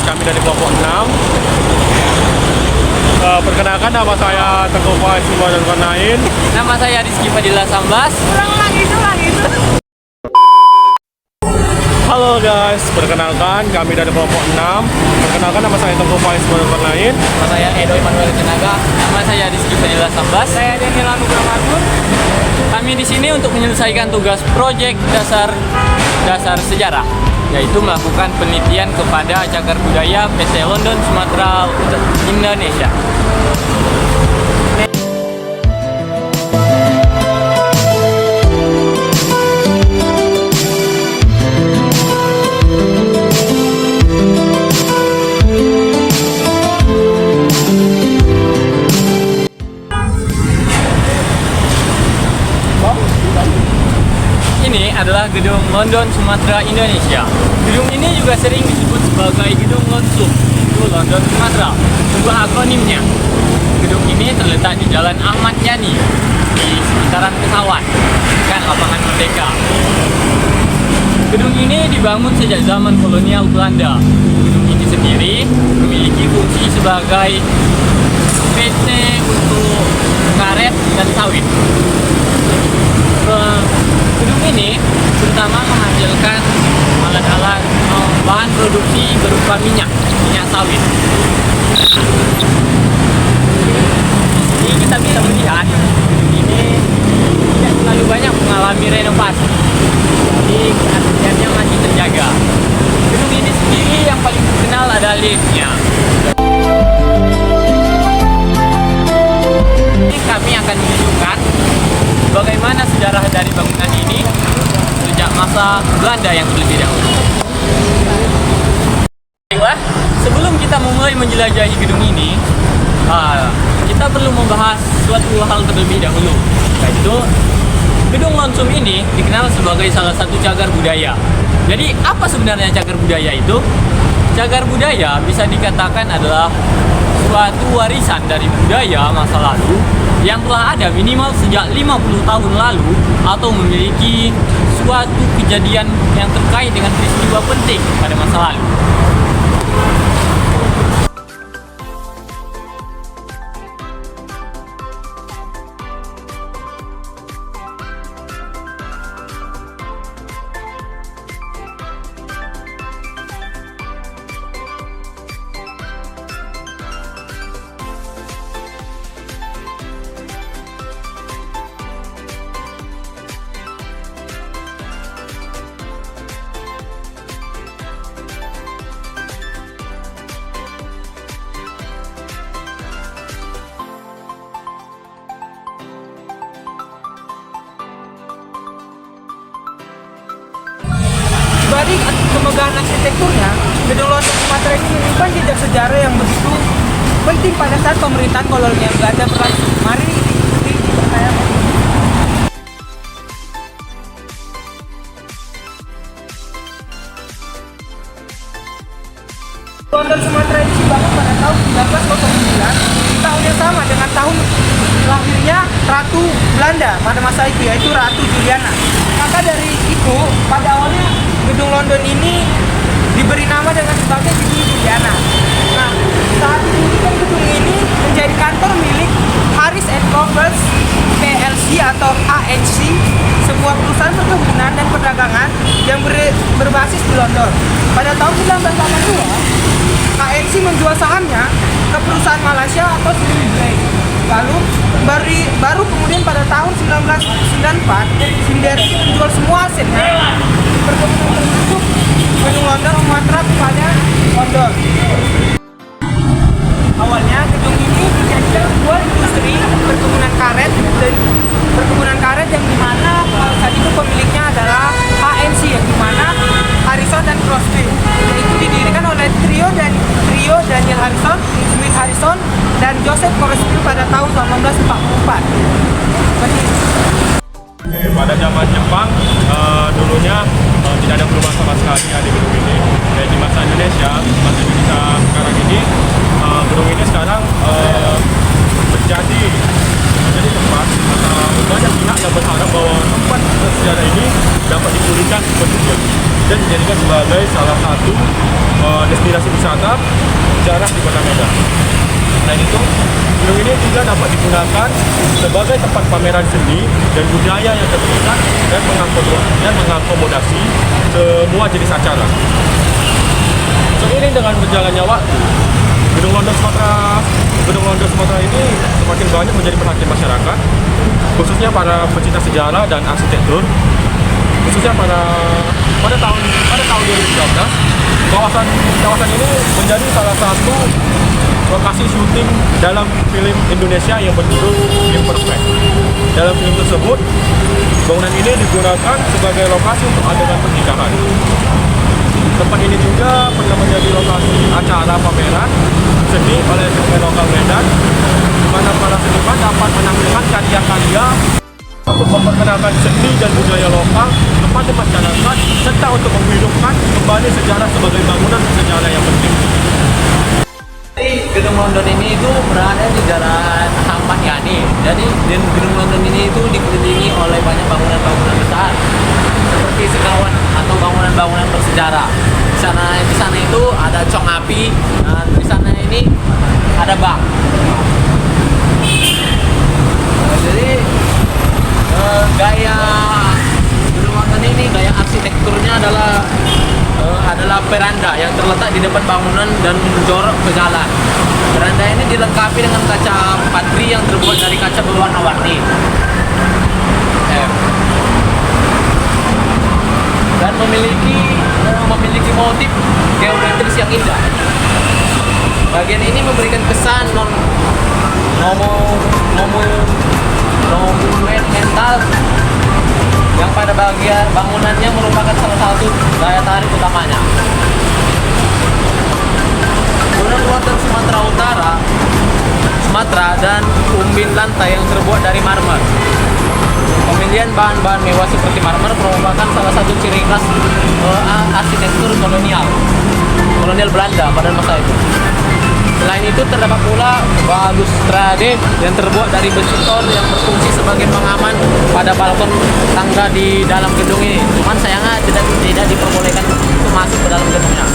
kami dari kelompok 6. Perkenalkan, nama saya Teguh Faiz dan lain. Nama saya Rizky Fadila Sambas. Ulang lagi. Halo guys, perkenalkan kami dari kelompok 6. Perkenalkan, nama saya Teguh Faiz dan lain. Nama saya Edo Emanuel Tenaga. Nama saya Rizky Fadila Sambas. Saya Daniel Anugrah Matur. Kami di sini untuk menyelesaikan tugas proyek dasar sejarah, yaitu melakukan penelitian kepada cagar budaya PT London Sumatera Indonesia. Ini adalah gedung London Sumatera Indonesia. Gedung ini juga sering disebut sebagai gedung Lonsum, itu London Sumatera, sebuah akronimnya. Gedung ini terletak di Jalan Ahmad Yani di sekitaran pesawat, kan lapangan Merdeka. Gedung ini dibangun sejak zaman kolonial Belanda. Gedung ini sendiri memiliki fungsi sebagai PT untuk karet dan sawit. Gedung ini terutama menghasilkan alat-alat bahan produksi berupa minyak sawit. Ini kita bisa melihat gedung ini tidak terlalu banyak mengalami renovasi, jadi keasliannya masih terjaga. Gedung ini sendiri yang paling terkenal adalah liftnya. Ini kami akan menunjukkan bagaimana sejarah dari bangunan ini sejak masa Belanda yang terlebih dahulu. Baiklah, sebelum kita memulai menjelajahi gedung ini, kita perlu membahas suatu hal terlebih dahulu, yaitu gedung Lonsum ini dikenal sebagai salah satu cagar budaya. Jadi apa sebenarnya cagar budaya itu? Cagar budaya bisa dikatakan adalah suatu warisan dari budaya masa lalu yang telah ada minimal sejak 50 tahun lalu atau memiliki suatu kejadian yang terkait dengan peristiwa penting pada masa lalu. Dibanding kemegahan arsitekturnya, gedung London Sumatera ini menyimpan jejak sejarah yang begitu penting pada saat pemerintahan kolonial Belanda berlangsung. Mari ikuti saya. London Sumatera ini dibangun pada tahun 1909, di tahun yang sama dengan tahun lahirnya Ratu Belanda pada masa itu, yaitu Ratu Juliana. Maka dari itu, pada awalnya gedung London ini diberi nama dengan sebagai Gedung Juliana. Nah, saat ini kan gedung ini menjadi kantor milik Harris and Covers PLC atau ANC, sebuah perusahaan perkebunan dan perdagangan yang berbasis di London. Pada tahun 1982, ANC menjual sahamnya ke perusahaan Malaysia atau Sindre. Lalu baru kemudian pada tahun 1994 Sindre menjual semua asetnya perkebunan termasuk gedung London Sumatera kepada London. Awalnya gedung ini dijadikan sebuah industri perkebunan karet yang dimana saat itu pemiliknya adalah ANC, yang dimana Harrison dan Crosby, yaitu didirikan oleh trio Daniel Harrison, Smith Harrison, dan Joseph Crosby pada tahun 1944. Pada zaman Jepang, dulunya tidak ada perubahan sama sekali di gedung ini. Dan di masa Indonesia sekarang ini, gedung ini sekarang menjadi tempat banyak pihak yang berharap bahwa tempat sejarah ini dapat dipulihkan bentuknya dan dijadikan sebagai salah satu destinasi wisata sejarah di Kota Medan. Selain itu, gedung ini juga dapat digunakan sebagai tempat pameran seni dan budaya yang terpusat dan mengakomodasi semua jenis acara. Seiring dengan berjalannya waktu, Gedung London Sumatera ini semakin banyak menjadi perhatian masyarakat, khususnya para pecinta sejarah dan arsitektur. Khususnya pada tahun 2013, kawasan ini menjadi salah satu lokasi syuting dalam film Indonesia yang berjudul Imperfect. Dalam film tersebut, bangunan ini digunakan sebagai lokasi untuk adegan pernikahan. Tempat ini juga pernah menjadi lokasi acara pameran seni oleh seniman lokal Medan, di mana para seniman dapat menampilkan karya-karya untuk memperkenalkan seni dan budaya lokal kepada masyarakat serta untuk menghidupkan kembali sejarah sebagai bangunan sejarah yang penting. Jadi Gedung London ini itu berada di Jalan Ahmad Yani. Jadi Gedung London ini itu dikelilingi oleh banyak bangunan-bangunan besar seperti sekawan atau bangunan-bangunan bersejarah. Di sana itu ada cong api, dan di sana ini ada bank. Jadi gaya Gedung London ini, gaya arsitekturnya adalah veranda yang terletak di depan bangunan dan menjorok ke jalan. Veranda ini dilengkapi dengan kaca patri yang terbuat dari kaca berwarna-warni. Dan memiliki motif geometris yang indah. Bagian ini memberikan kesan monumental yang pada bagian bangunannya merupakan salah satu daya tarik utamanya. Gedung London Sumatera dan umbin lantai yang terbuat dari marmer. Pemilihan bahan-bahan mewah seperti marmer merupakan salah satu ciri khas arsitektur kolonial Belanda pada masa itu. Selain itu terdapat pula balustrade yang terbuat dari besi tor yang berfungsi sebagai pengaman pada balkon tangga di dalam gedung ini. Cuman sayangnya tidak diperbolehkan untuk masuk ke dalam gedungnya.